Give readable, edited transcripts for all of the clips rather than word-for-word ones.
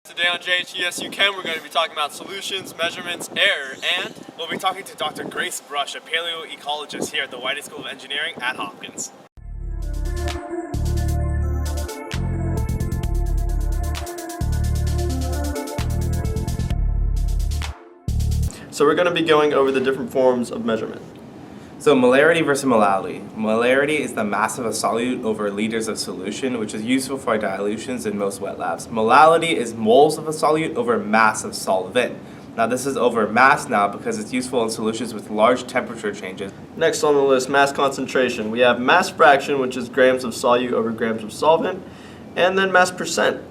Today on YesYouChem, we're going to be talking about solutions, measurements, error, and we'll be talking to Dr. Grace Brush, a paleoecologist here at the White School of Engineering at Hopkins. So we're going to be going over the different forms of measurement. So molarity versus molality. Molarity is the mass of a solute over liters of solution, which is useful for dilutions in most wet labs. Molality is moles of a solute over mass of solvent. Now this is over mass now because it's useful in solutions with large temperature changes. Next on the list, mass concentration. We have mass fraction, which is grams of solute over grams of solvent, and then mass percent.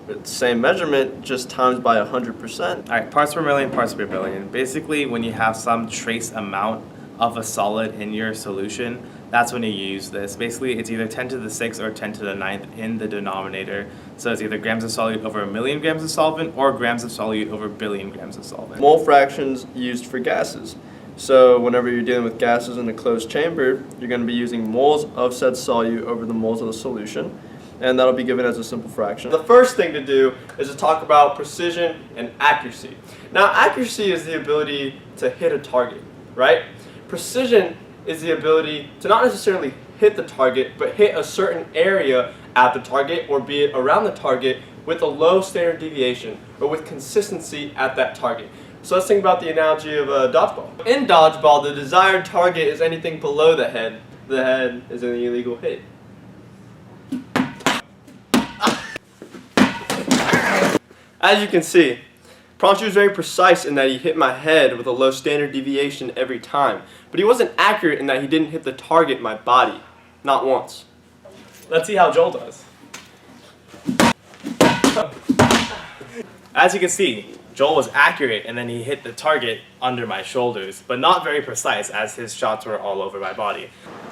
It's the same measurement, just times by 100%. All right, parts per million, parts per billion. Basically, when you have some trace amount of a solid in your solution, that's when you use this. Basically, it's either 10 to the 6th or 10 to the 9th in the denominator. So it's either grams of solute over a million grams of solvent or grams of solute over a billion grams of solvent. Mole fractions used for gases. So whenever you're dealing with gases in a closed chamber, you're going to be using moles of said solute over the moles of the solution, and that'll be given as a simple fraction. The first thing to do is to talk about precision and accuracy. Now, accuracy is the ability to hit a target, right? Precision is the ability to not necessarily hit the target, but hit a certain area at the target or be it around the target with a low standard deviation or with consistency at that target. So let's think about the analogy of a dodgeball. In dodgeball, the desired target is anything below the head. The head is an illegal hit. As you can see, Pranchu was very precise in that he hit my head with a low standard deviation every time, but he wasn't accurate in that he didn't hit the target, my body, not once. Let's see how Joel does. As you can see, Joel was accurate and then he hit the target under my shoulders, but not very precise as his shots were all over my body.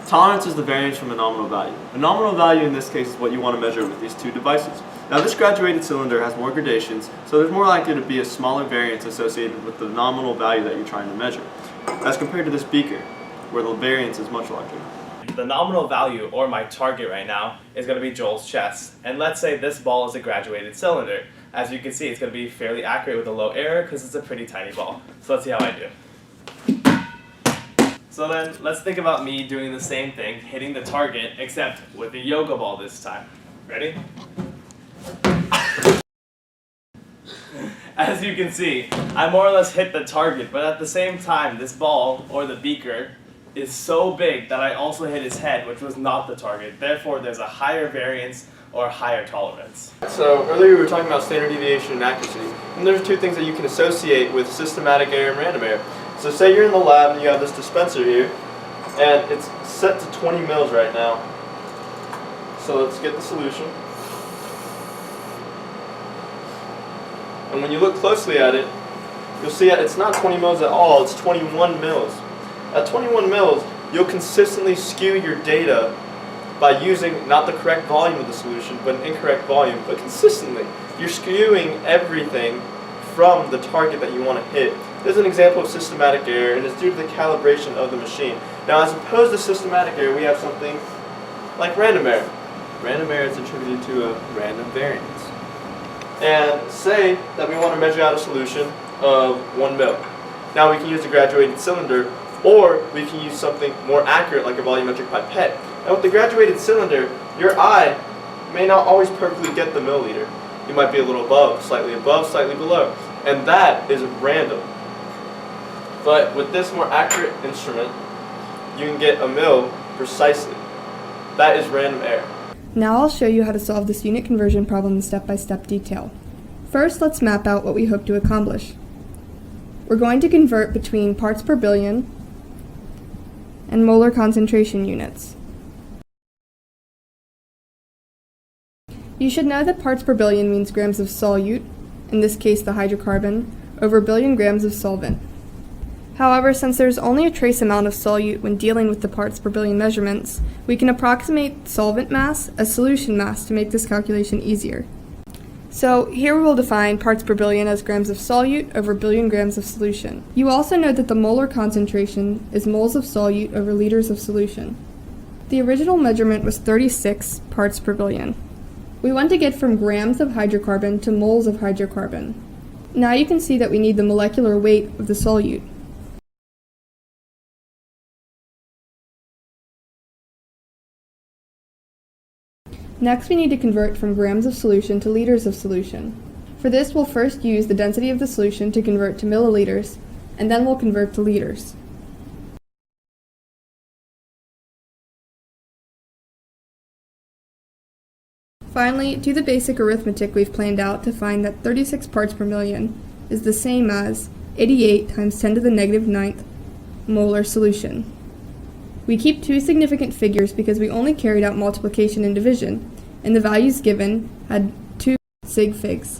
Tolerance is the variance from a nominal value. A nominal value in this case is what you want to measure with these two devices. Now this graduated cylinder has more gradations, so there's more likely to be a smaller variance associated with the nominal value that you're trying to measure, as compared to this beaker, where the variance is much larger. The nominal value, or my target right now, is going to be Joel's chest. And let's say this ball is a graduated cylinder. As you can see, it's going to be fairly accurate with a low error because it's a pretty tiny ball. So let's see how I do. So then, let's think about me doing the same thing, hitting the target, except with a yoga ball this time. Ready? As you can see, I more or less hit the target, but at the same time, this ball, or the beaker, is so big that I also hit his head, which was not the target. Therefore, there's a higher variance or higher tolerance. So earlier we were talking about standard deviation and accuracy, and there's two things that you can associate with systematic error and random error. So say you're in the lab and you have this dispenser here, and it's set to 20 mils right now. So let's get the solution. And when you look closely at it, you'll see that it's not 20 mils at all, it's 21 mils. At 21 mils, you'll consistently skew your data by using not the correct volume of the solution, but an incorrect volume, but consistently. You're skewing everything from the target that you want to hit. This is an example of systematic error, and it's due to the calibration of the machine. Now, as opposed to systematic error, we have something like random error. Random error is attributed to a random variance. And say that we want to measure out a solution of 1 mil. Now we can use a graduated cylinder, or we can use something more accurate like a volumetric pipette. Now with the graduated cylinder, your eye may not always perfectly get the milliliter. You might be a little above, slightly below, and that is random. But with this more accurate instrument, you can get a mil precisely. That is random error. Now I'll show you how to solve this unit conversion problem in step-by-step detail. First, let's map out what we hope to accomplish. We're going to convert between parts per billion and molar concentration units. You should know that parts per billion means grams of solute, in this case the hydrocarbon, over billion grams of solvent. However, since there's only a trace amount of solute when dealing with the parts per billion measurements, we can approximate solvent mass as solution mass to make this calculation easier. So here we will define parts per billion as grams of solute over billion grams of solution. You also know that the molar concentration is moles of solute over liters of solution. The original measurement was 36 parts per billion. We want to get from grams of hydrocarbon to moles of hydrocarbon. Now you can see that we need the molecular weight of the solute. Next, we need to convert from grams of solution to liters of solution. For this, we'll first use the density of the solution to convert to milliliters, and then we'll convert to liters. Finally, do the basic arithmetic we've planned out to find that 36 parts per million is the same as 88 times 10 to the negative 9th molar solution. We keep two significant figures because we only carried out multiplication and division, and the values given had two sig figs.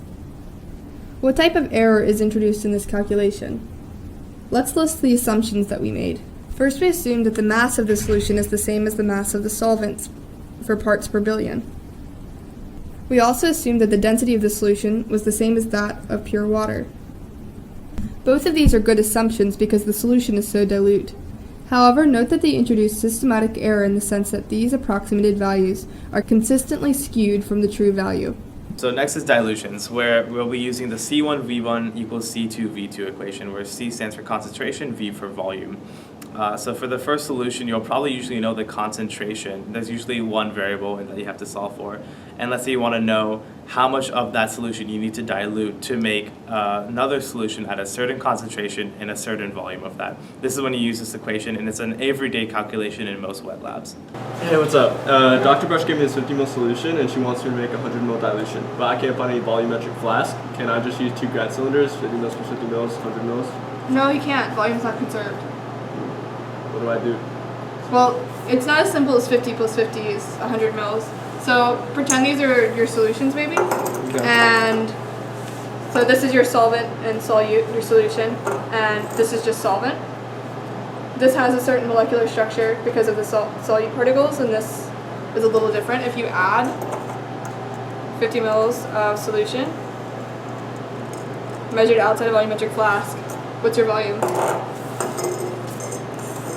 What type of error is introduced in this calculation? Let's list the assumptions that we made. First, we assumed that the mass of the solution is the same as the mass of the solvents for parts per billion. We also assumed that the density of the solution was the same as that of pure water. Both of these are good assumptions because the solution is so dilute. However, note that they introduce systematic error in the sense that these approximated values are consistently skewed from the true value. So Nexus dilutions, where we'll be using the C1V1 equals C2V2 equation, where C stands for concentration, V for volume. So for the first solution, you'll probably usually know the concentration. There's usually one variable that you have to solve for. And let's say you want to know how much of that solution you need to dilute to make another solution at a certain concentration in a certain volume of that. This is when you use this equation, and it's an everyday calculation in most wet labs. Hey, what's up? Dr. Brush gave me this 50 ml solution and she wants me to make a 100 ml dilution, but I can't find any volumetric flask. Can I just use 2 grad cylinders, 50 mils per 50 mils, 100 mils? No, you can't. Volume's not conserved. What do I do? Well, it's not as simple as 50 plus 50 is 100 mils. So pretend these are your solutions, maybe. Okay. And so this is your solvent and solute, your solution, and this is just solvent. This has a certain molecular structure because of the solute particles, and this is a little different. If you add 50 mils of solution, measured outside a volumetric flask, what's your volume?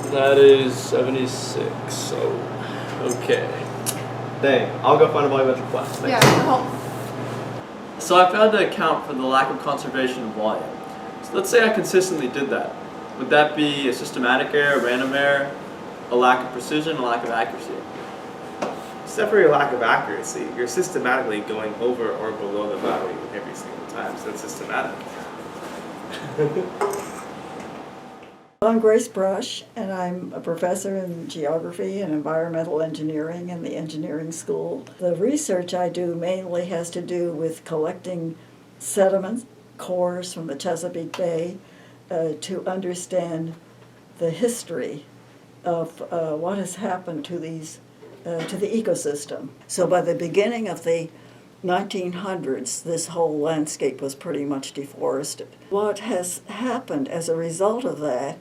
That is 76, so okay. Dang, I'll go find a volumetric flask. Thanks. Yeah, help. So I've had to account for the lack of conservation of volume. So let's say I consistently did that. Would that be a systematic error, a random error, a lack of precision, a lack of accuracy? Except for your lack of accuracy, you're systematically going over or below the value every single time, so it's systematic. I'm Grace Brush, and I'm a professor in geography and environmental engineering in the engineering school. The research I do mainly has to do with collecting sediment cores from the Chesapeake Bay to understand the history of what has happened to these to the ecosystem. So by the beginning of the 1900s, this whole landscape was pretty much deforested. What has happened as a result of that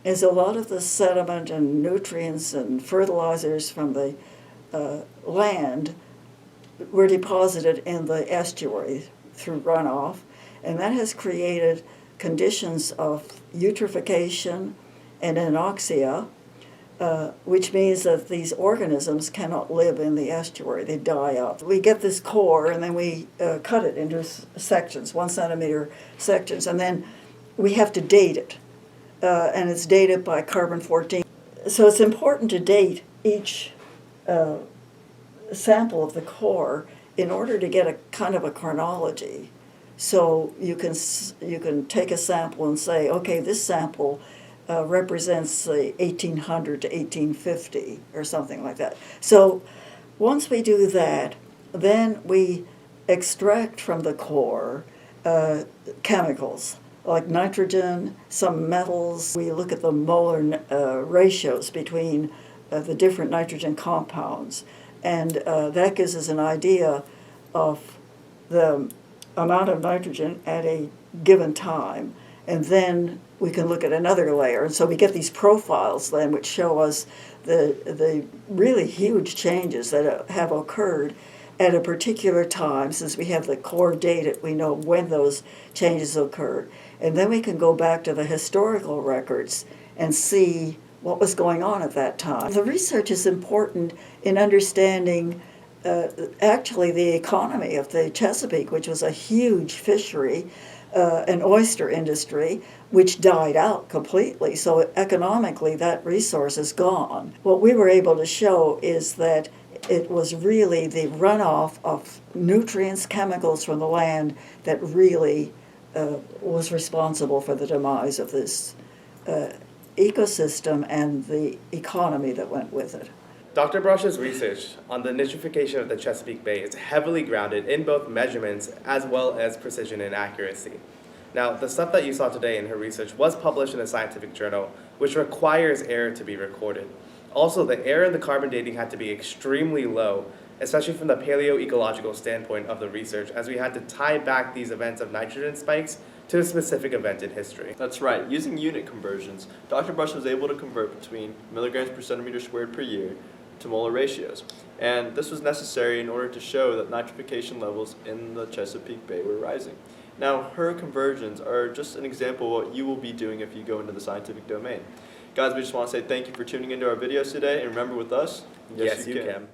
is a lot of the sediment and nutrients and fertilizers from the land were deposited in the estuary through runoff, and that has created conditions of eutrophication and anoxia, which means that these organisms cannot live in the estuary. They die out. We get this core, and then we cut it into sections, 1 centimeter sections, and then we have to date it. And it's dated by carbon-14. So it's important to date each sample of the core in order to get a kind of a chronology. So you can take a sample and say, okay, this sample represents 1800 to 1850 or something like that. So once we do that, then we extract from the core chemicals like nitrogen, some metals. We look at the molar ratios between the different nitrogen compounds, and that gives us an idea of the amount of nitrogen at a given time. And then we can look at another layer, and so we get these profiles then which show us the really huge changes that have occurred at a particular time. Since we have the core dated, we know when those changes occurred. And then we can go back to the historical records and see what was going on at that time. The research is important in understanding actually the economy of the Chesapeake, which was a huge fishery, an oyster industry, which died out completely. So economically, that resource is gone. What we were able to show is that it was really the runoff of nutrients, chemicals from the land that really was responsible for the demise of this ecosystem and the economy that went with it. Dr. Brush's research on the nitrification of the Chesapeake Bay is heavily grounded in both measurements as well as precision and accuracy. Now, the stuff that you saw today in her research was published in a scientific journal, which requires error to be recorded. Also, the error in the carbon dating had to be extremely low, especially from the paleoecological standpoint of the research, as we had to tie back these events of nitrogen spikes to a specific event in history. That's right. Using unit conversions, Dr. Brush was able to convert between milligrams per centimeter squared per year to molar ratios. And this was necessary in order to show that nitrification levels in the Chesapeake Bay were rising. Now, her conversions are just an example of what you will be doing if you go into the scientific domain. Guys, we just want to say thank you for tuning into our videos today, and remember with us, Yes, you can.